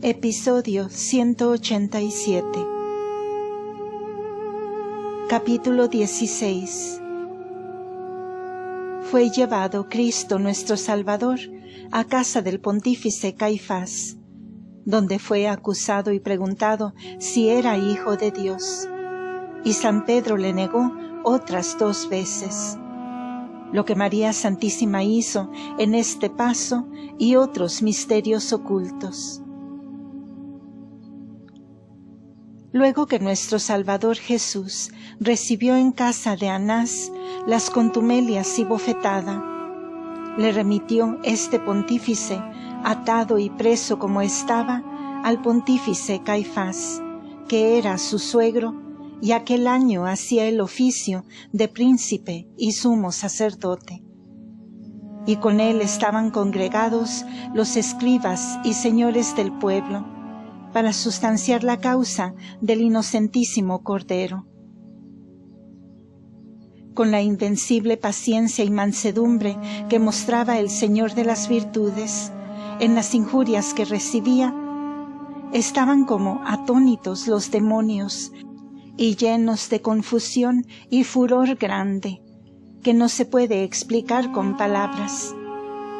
Episodio 187. Capítulo 16. Fue llevado Cristo nuestro Salvador a casa del pontífice Caifás, donde fue acusado y preguntado si era hijo de Dios. Y San Pedro le negó otras 2 veces. Lo que María Santísima hizo en este paso y otros misterios ocultos. Luego que nuestro Salvador Jesús recibió en casa de Anás las contumelias y bofetada, le remitió este pontífice, atado y preso como estaba, al pontífice Caifás, que era su suegro, y aquel año hacía el oficio de príncipe y sumo sacerdote. Y con él estaban congregados los escribas y señores del pueblo, para sustanciar la causa del inocentísimo Cordero. Con la invencible paciencia y mansedumbre que mostraba el Señor de las virtudes, en las injurias que recibía, estaban como atónitos los demonios, y llenos de confusión y furor grande, que no se puede explicar con palabras.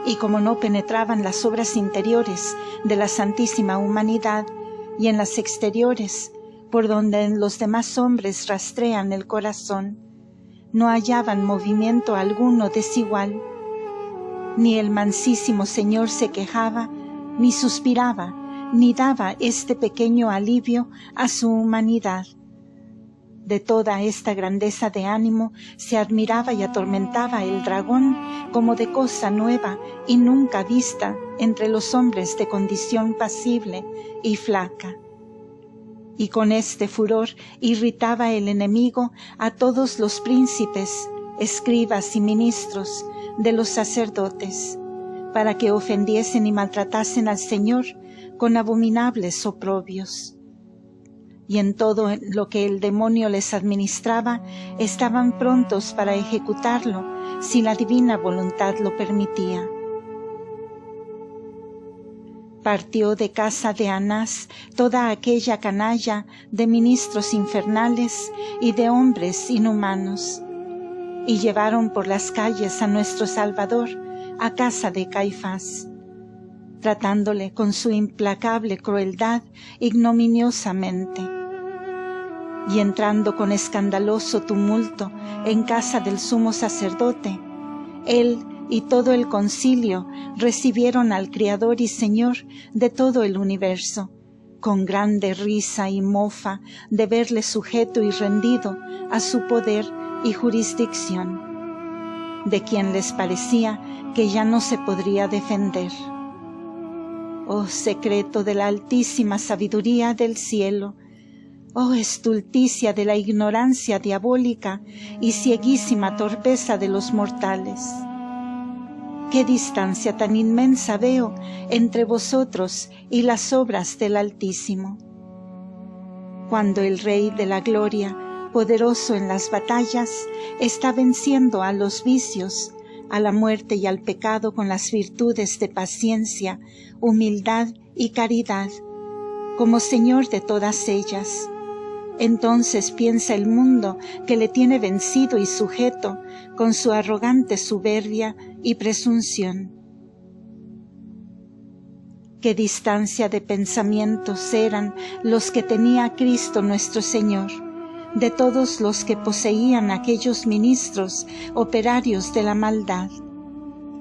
Y como no penetraban las obras interiores de la Santísima Humanidad, y en las exteriores, por donde los demás hombres rastrean el corazón, no hallaban movimiento alguno desigual. Ni el mansísimo Señor se quejaba, ni suspiraba, ni daba este pequeño alivio a su humanidad. De toda esta grandeza de ánimo se admiraba y atormentaba el dragón como de cosa nueva y nunca vista entre los hombres de condición pasible y flaca. Y con este furor irritaba el enemigo a todos los príncipes, escribas y ministros de los sacerdotes, para que ofendiesen y maltratasen al Señor con abominables oprobios. Y en todo lo que el demonio les administraba, estaban prontos para ejecutarlo, si la divina voluntad lo permitía. Partió de casa de Anás toda aquella canalla de ministros infernales y de hombres inhumanos, y llevaron por las calles a nuestro Salvador a casa de Caifás, tratándole con su implacable crueldad ignominiosamente. Y entrando con escandaloso tumulto en casa del sumo sacerdote, él y todo el concilio recibieron al Criador y Señor de todo el universo, con grande risa y mofa de verle sujeto y rendido a su poder y jurisdicción, de quien les parecía que ya no se podría defender. Oh secreto de la altísima sabiduría del cielo, oh estulticia de la ignorancia diabólica y cieguísima torpeza de los mortales. ¡Qué distancia tan inmensa veo entre vosotros y las obras del Altísimo! Cuando el Rey de la Gloria, poderoso en las batallas, está venciendo a los vicios, a la muerte y al pecado con las virtudes de paciencia, humildad y caridad, como Señor de todas ellas. Entonces piensa el mundo que le tiene vencido y sujeto con su arrogante soberbia y presunción. Qué distancia de pensamientos eran los que tenía Cristo nuestro Señor, de todos los que poseían aquellos ministros operarios de la maldad.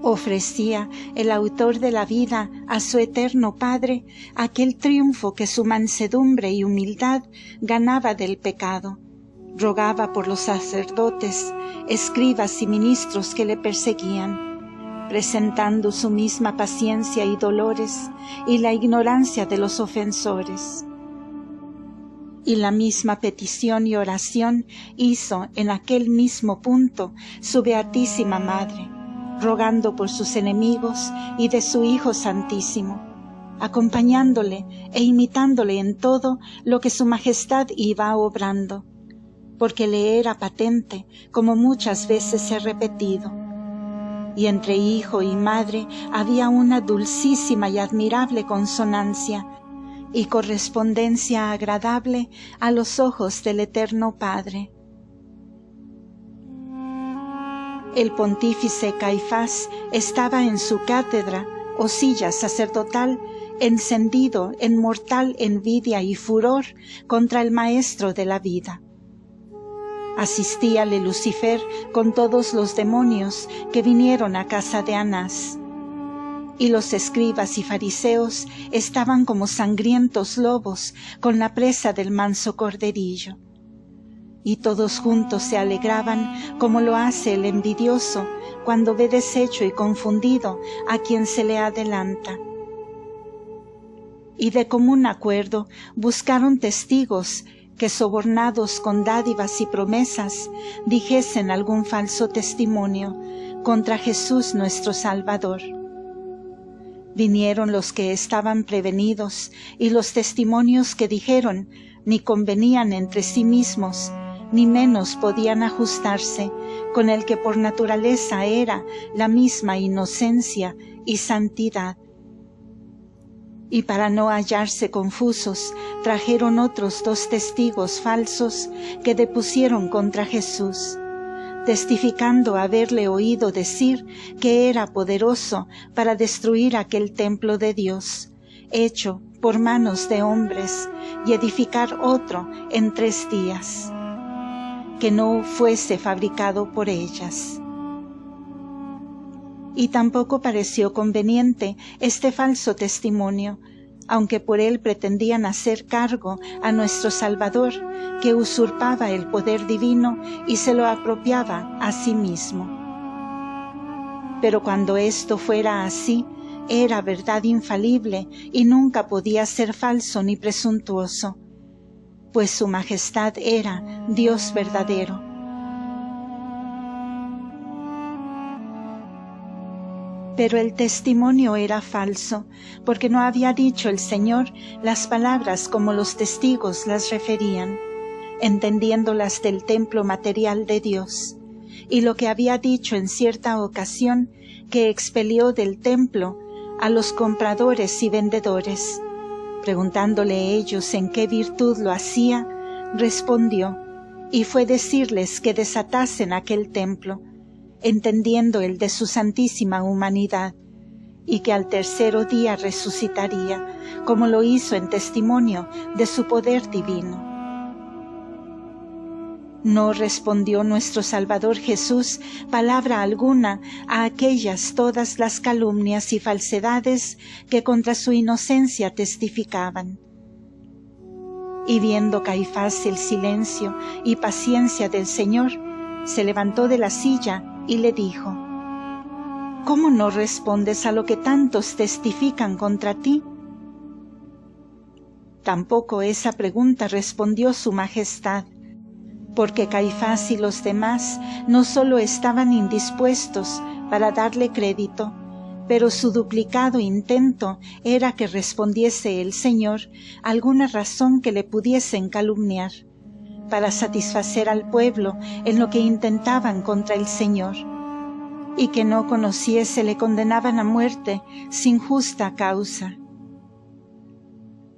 Ofrecía el autor de la vida a su eterno Padre aquel triunfo que su mansedumbre y humildad ganaba del pecado. Rogaba por los sacerdotes, escribas y ministros que le perseguían, presentando su misma paciencia y dolores y la ignorancia de los ofensores. Y la misma petición y oración hizo en aquel mismo punto su Beatísima Madre, rogando por sus enemigos y de su Hijo Santísimo, acompañándole e imitándole en todo lo que su Majestad iba obrando, porque le era patente, como muchas veces he repetido. Y entre hijo y madre había una dulcísima y admirable consonancia, y correspondencia agradable a los ojos del Eterno Padre. El pontífice Caifás estaba en su cátedra o silla sacerdotal, encendido en mortal envidia y furor contra el Maestro de la vida. Asistíale Lucifer con todos los demonios que vinieron a casa de Anás. Y los escribas y fariseos estaban como sangrientos lobos con la presa del manso corderillo. Y todos juntos se alegraban como lo hace el envidioso cuando ve deshecho y confundido a quien se le adelanta. Y de común acuerdo buscaron testigos que, sobornados con dádivas y promesas, dijesen algún falso testimonio contra Jesús nuestro Salvador. Vinieron los que estaban prevenidos, y los testimonios que dijeron ni convenían entre sí mismos, ni menos podían ajustarse con el que por naturaleza era la misma inocencia y santidad. Y para no hallarse confusos, trajeron otros 2 testigos falsos que depusieron contra Jesús, testificando haberle oído decir que era poderoso para destruir aquel templo de Dios, hecho por manos de hombres, y edificar otro en 3 días, que no fuese fabricado por ellas. Y tampoco pareció conveniente este falso testimonio, aunque por él pretendían hacer cargo a nuestro Salvador, que usurpaba el poder divino y se lo apropiaba a sí mismo. Pero cuando esto fuera así, era verdad infalible y nunca podía ser falso ni presuntuoso, pues su majestad era Dios verdadero. Pero el testimonio era falso, porque no había dicho el Señor las palabras como los testigos las referían, entendiéndolas del templo material de Dios, y lo que había dicho en cierta ocasión, que expelió del templo a los compradores y vendedores. Preguntándole ellos en qué virtud lo hacía, respondió, y fue decirles que desatasen aquel templo, entendiendo el de su santísima humanidad, y que al 3er día resucitaría, como lo hizo en testimonio de su poder divino. No respondió nuestro Salvador Jesús palabra alguna a aquellas todas las calumnias y falsedades que contra su inocencia testificaban. Y viendo Caifás el silencio y paciencia del Señor, se levantó de la silla y le dijo: ¿Cómo no respondes a lo que tantos testifican contra ti? Tampoco esa pregunta respondió su majestad, porque Caifás y los demás no solo estaban indispuestos para darle crédito, pero su duplicado intento era que respondiese el Señor alguna razón que le pudiesen calumniar, para satisfacer al pueblo en lo que intentaban contra el Señor, y que no conociese le condenaban a muerte sin justa causa.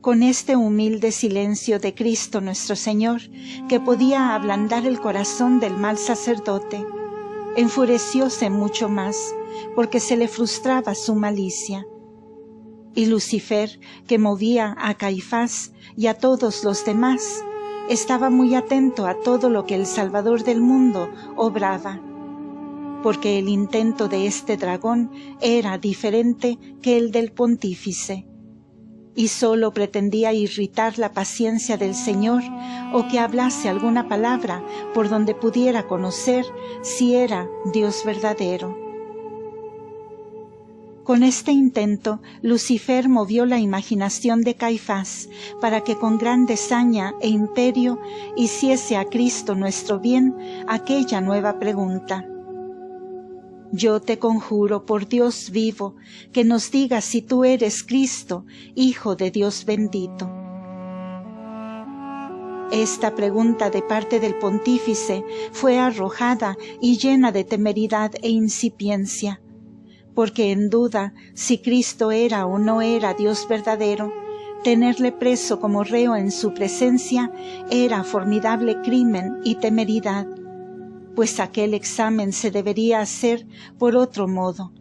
Con este humilde silencio de Cristo nuestro Señor, que podía ablandar el corazón del mal sacerdote, enfurecióse mucho más, porque se le frustraba su malicia. Y Lucifer, que movía a Caifás y a todos los demás, estaba muy atento a todo lo que el Salvador del mundo obraba, porque el intento de este dragón era diferente que el del pontífice, y sólo pretendía irritar la paciencia del Señor, o que hablase alguna palabra por donde pudiera conocer si era Dios verdadero. Con este intento, Lucifer movió la imaginación de Caifás para que con gran desaña e imperio hiciese a Cristo nuestro bien aquella nueva pregunta: Yo te conjuro por Dios vivo, que nos digas si tú eres Cristo, Hijo de Dios bendito. Esta pregunta de parte del pontífice fue arrojada y llena de temeridad e incipiencia, porque en duda si Cristo era o no era Dios verdadero, Tenerle preso como reo en su presencia era formidable crimen y temeridad, pues aquel examen se debería hacer por otro modo,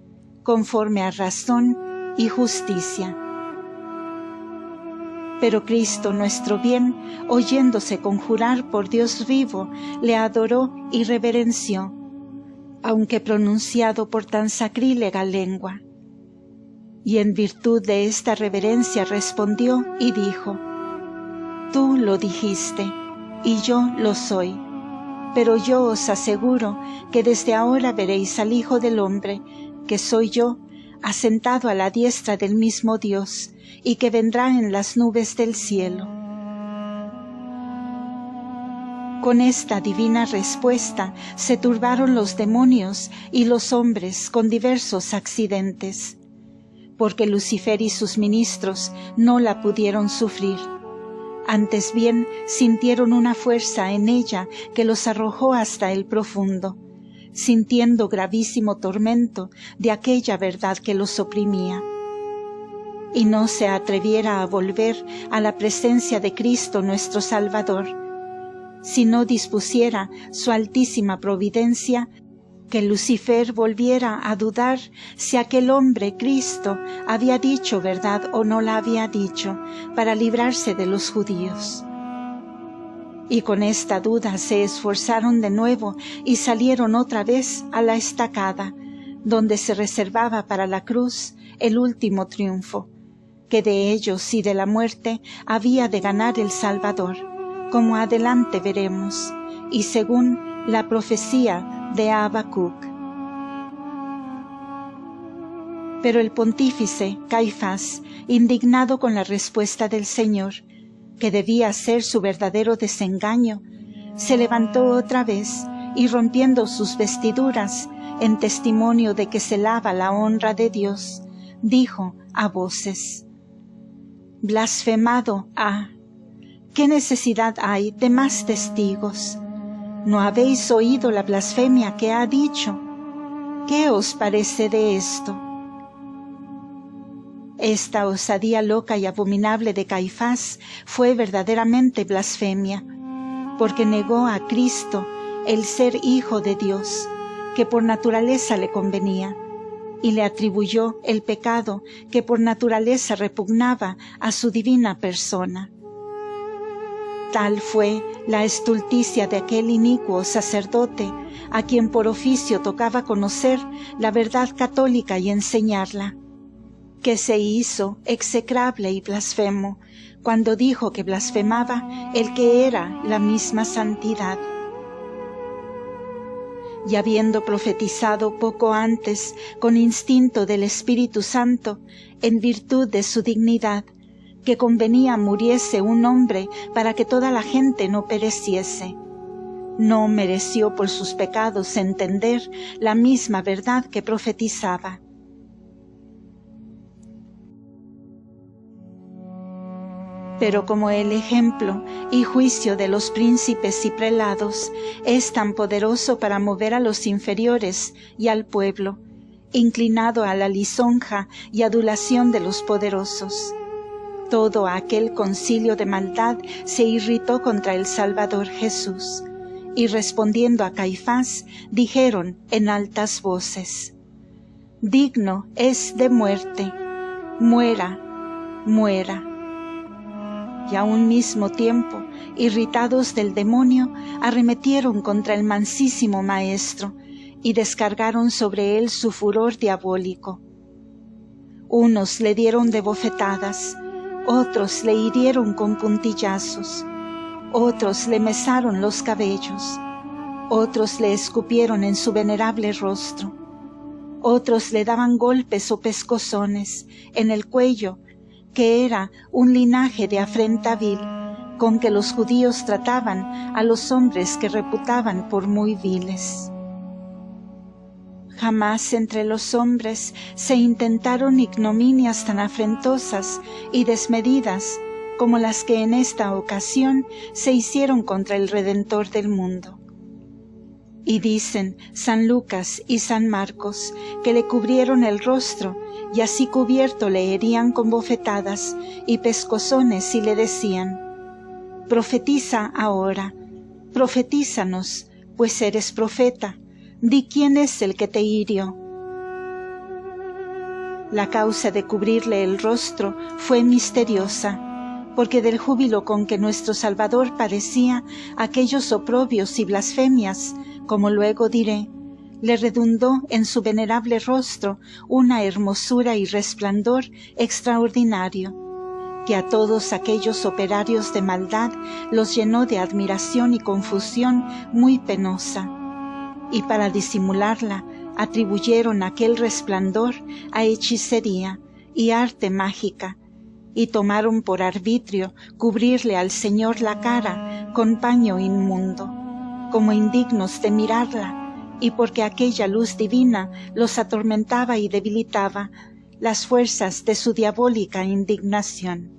conforme a razón y justicia. Pero Cristo nuestro bien, oyéndose conjurar por Dios vivo, le adoró y reverenció, aunque pronunciado por tan sacrílega lengua. Y en virtud de esta reverencia respondió y dijo: Tú lo dijiste, y yo lo soy. Pero yo os aseguro que desde ahora veréis al Hijo del Hombre, que soy yo, asentado a la diestra del mismo Dios, y que vendrá en las nubes del cielo. Con esta divina respuesta se turbaron los demonios y los hombres con diversos accidentes, porque Lucifer y sus ministros no la pudieron sufrir. Antes bien sintieron una fuerza en ella que los arrojó hasta el profundo, sintiendo gravísimo tormento de aquella verdad que los oprimía. Y no se atreviera a volver a la presencia de Cristo nuestro Salvador, si no dispusiera su altísima providencia que Lucifer volviera a dudar si aquel hombre Cristo había dicho verdad o no la había dicho, para librarse de los judíos. Y con esta duda se esforzaron de nuevo y salieron otra vez a la estacada, donde se reservaba para la cruz el último triunfo, que de ellos y de la muerte había de ganar el Salvador, como adelante veremos, y según la profecía de Habacuc. Pero el pontífice Caifás, indignado con la respuesta del Señor, que debía ser su verdadero desengaño, se levantó otra vez y, rompiendo sus vestiduras, en testimonio de que se lava la honra de Dios, dijo a voces: Blasfemado ha. ¿Qué necesidad hay de más testigos? ¿No habéis oído la blasfemia que ha dicho? ¿Qué os parece de esto? Esta osadía loca y abominable de Caifás fue verdaderamente blasfemia, porque negó a Cristo el ser Hijo de Dios, que por naturaleza le convenía, y le atribuyó el pecado que por naturaleza repugnaba a su divina persona. Tal fue la estulticia de aquel inicuo sacerdote, a quien por oficio tocaba conocer la verdad católica y enseñarla, que se hizo execrable y blasfemo cuando dijo que blasfemaba el que era la misma santidad. Y habiendo profetizado poco antes con instinto del Espíritu Santo, en virtud de su dignidad, que convenía muriese un hombre para que toda la gente no pereciese, no mereció por sus pecados entender la misma verdad que profetizaba. Pero como el ejemplo y juicio de los príncipes y prelados es tan poderoso para mover a los inferiores y al pueblo, inclinado a la lisonja y adulación de los poderosos, todo aquel concilio de maldad se irritó contra el Salvador Jesús, y respondiendo a Caifás, dijeron en altas voces: Digno es de muerte, muera, muera. Y a un mismo tiempo, irritados del demonio, arremetieron contra el mansísimo Maestro, y descargaron sobre él su furor diabólico. Unos le dieron de bofetadas, otros le hirieron con puntillazos, otros le mesaron los cabellos, otros le escupieron en su venerable rostro, otros le daban golpes o pescozones en el cuello, que era un linaje de afrenta vil, con que los judíos trataban a los hombres que reputaban por muy viles. Jamás entre los hombres se intentaron ignominias tan afrentosas y desmedidas como las que en esta ocasión se hicieron contra el Redentor del mundo. Y dicen San Lucas y San Marcos que le cubrieron el rostro, y así cubierto le herían con bofetadas y pescozones y le decían: «Profetiza ahora, profetízanos, pues eres profeta, di quién es el que te hirió». La causa de cubrirle el rostro fue misteriosa, porque del júbilo con que nuestro Salvador padecía aquellos oprobios y blasfemias, como luego diré, le redundó en su venerable rostro una hermosura y resplandor extraordinario, que a todos aquellos operarios de maldad los llenó de admiración y confusión muy penosa, y para disimularla atribuyeron aquel resplandor a hechicería y arte mágica, y tomaron por arbitrio cubrirle al Señor la cara con paño inmundo, como indignos de mirarla, y porque aquella luz divina los atormentaba y debilitaba las fuerzas de su diabólica indignación.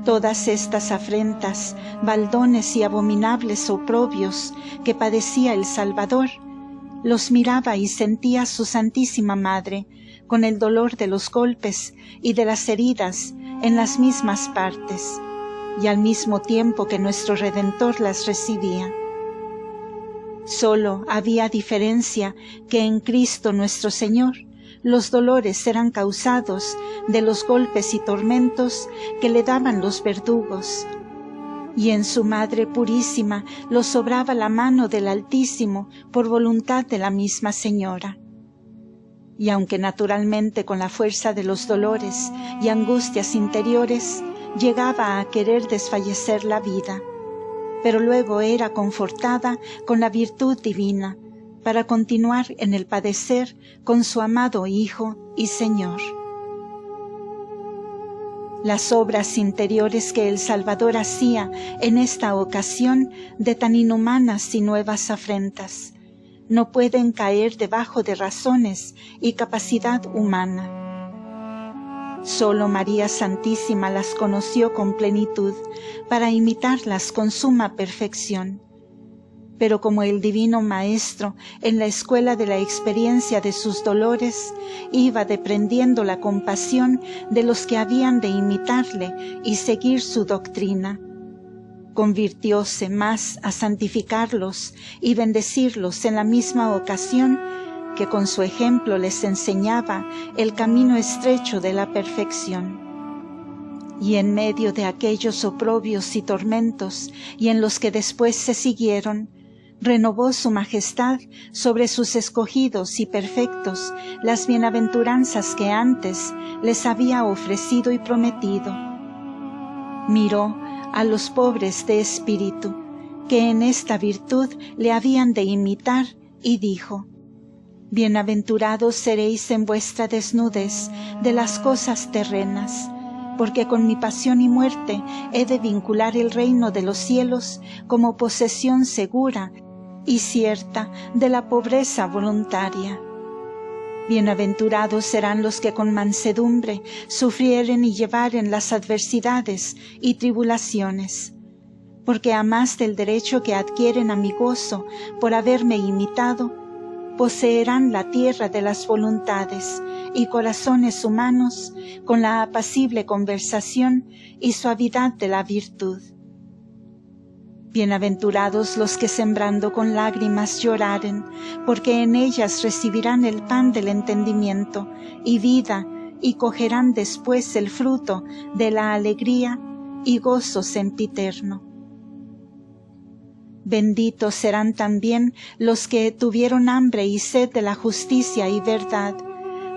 Todas estas afrentas, baldones y abominables oprobios que padecía el Salvador, los miraba y sentía su Santísima Madre, con el dolor de los golpes y de las heridas en las mismas partes, y al mismo tiempo que nuestro Redentor las recibía. Solo había diferencia que en Cristo nuestro Señor los dolores eran causados de los golpes y tormentos que le daban los verdugos, y en su Madre Purísima los obraba la mano del Altísimo por voluntad de la misma Señora. Y aunque naturalmente con la fuerza de los dolores y angustias interiores llegaba a querer desfallecer la vida, pero luego era confortada con la virtud divina para continuar en el padecer con su amado Hijo y Señor. Las obras interiores que el Salvador hacía en esta ocasión de tan inhumanas y nuevas afrentas no pueden caer debajo de razones y capacidad humana. Solo María Santísima las conoció con plenitud para imitarlas con suma perfección. Pero como el Divino Maestro, en la escuela de la experiencia de sus dolores, iba deprendiendo la compasión de los que habían de imitarle y seguir su doctrina, convirtióse más a santificarlos y bendecirlos en la misma ocasión que con su ejemplo les enseñaba el camino estrecho de la perfección. Y en medio de aquellos oprobios y tormentos, y en los que después se siguieron, renovó su majestad sobre sus escogidos y perfectos las bienaventuranzas que antes les había ofrecido y prometido. Miró a los pobres de espíritu, que en esta virtud le habían de imitar, y dijo: «Bienaventurados seréis en vuestra desnudez de las cosas terrenas, porque con mi pasión y muerte he de vincular el reino de los cielos como posesión segura y cierta de la pobreza voluntaria. Bienaventurados serán los que con mansedumbre sufrieren y llevaren las adversidades y tribulaciones, porque a más del derecho que adquieren a mi gozo por haberme imitado, poseerán la tierra de las voluntades y corazones humanos con la apacible conversación y suavidad de la virtud. Bienaventurados los que sembrando con lágrimas lloraren, porque en ellas recibirán el pan del entendimiento y vida, y cogerán después el fruto de la alegría y gozo sempiterno. Benditos serán también los que tuvieron hambre y sed de la justicia y verdad,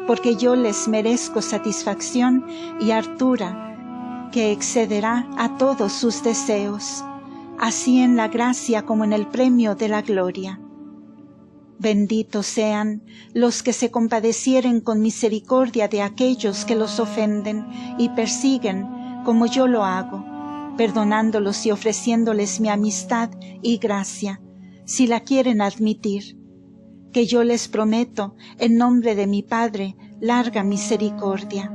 porque yo les merezco satisfacción y hartura que excederá a todos sus deseos, así en la gracia como en el premio de la gloria. Benditos sean los que se compadecieren con misericordia de aquellos que los ofenden y persiguen, como yo lo hago, perdonándolos y ofreciéndoles mi amistad y gracia, si la quieren admitir, que yo les prometo, en nombre de mi Padre, larga misericordia.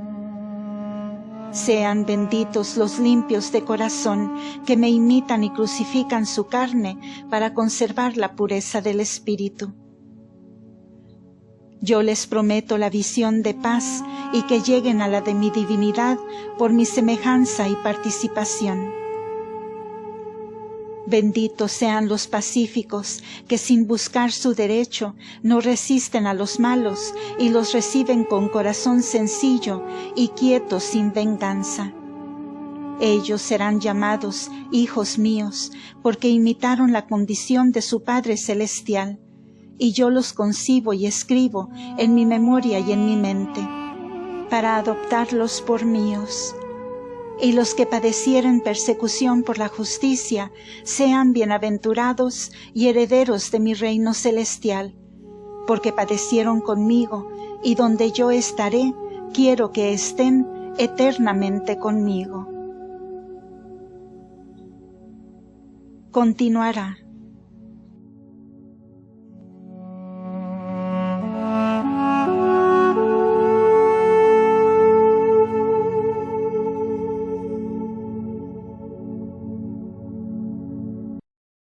Sean benditos los limpios de corazón, que me imitan y crucifican su carne para conservar la pureza del espíritu. Yo les prometo la visión de paz y que lleguen a la de mi divinidad por mi semejanza y participación. Benditos sean los pacíficos, que sin buscar su derecho no resisten a los malos y los reciben con corazón sencillo y quieto sin venganza. Ellos serán llamados hijos míos, porque imitaron la condición de su Padre Celestial, y yo los concibo y escribo en mi memoria y en mi mente, para adoptarlos por míos. Y los que padecieren persecución por la justicia sean bienaventurados y herederos de mi reino celestial, porque padecieron conmigo, y donde yo estaré, quiero que estén eternamente conmigo. Continuará.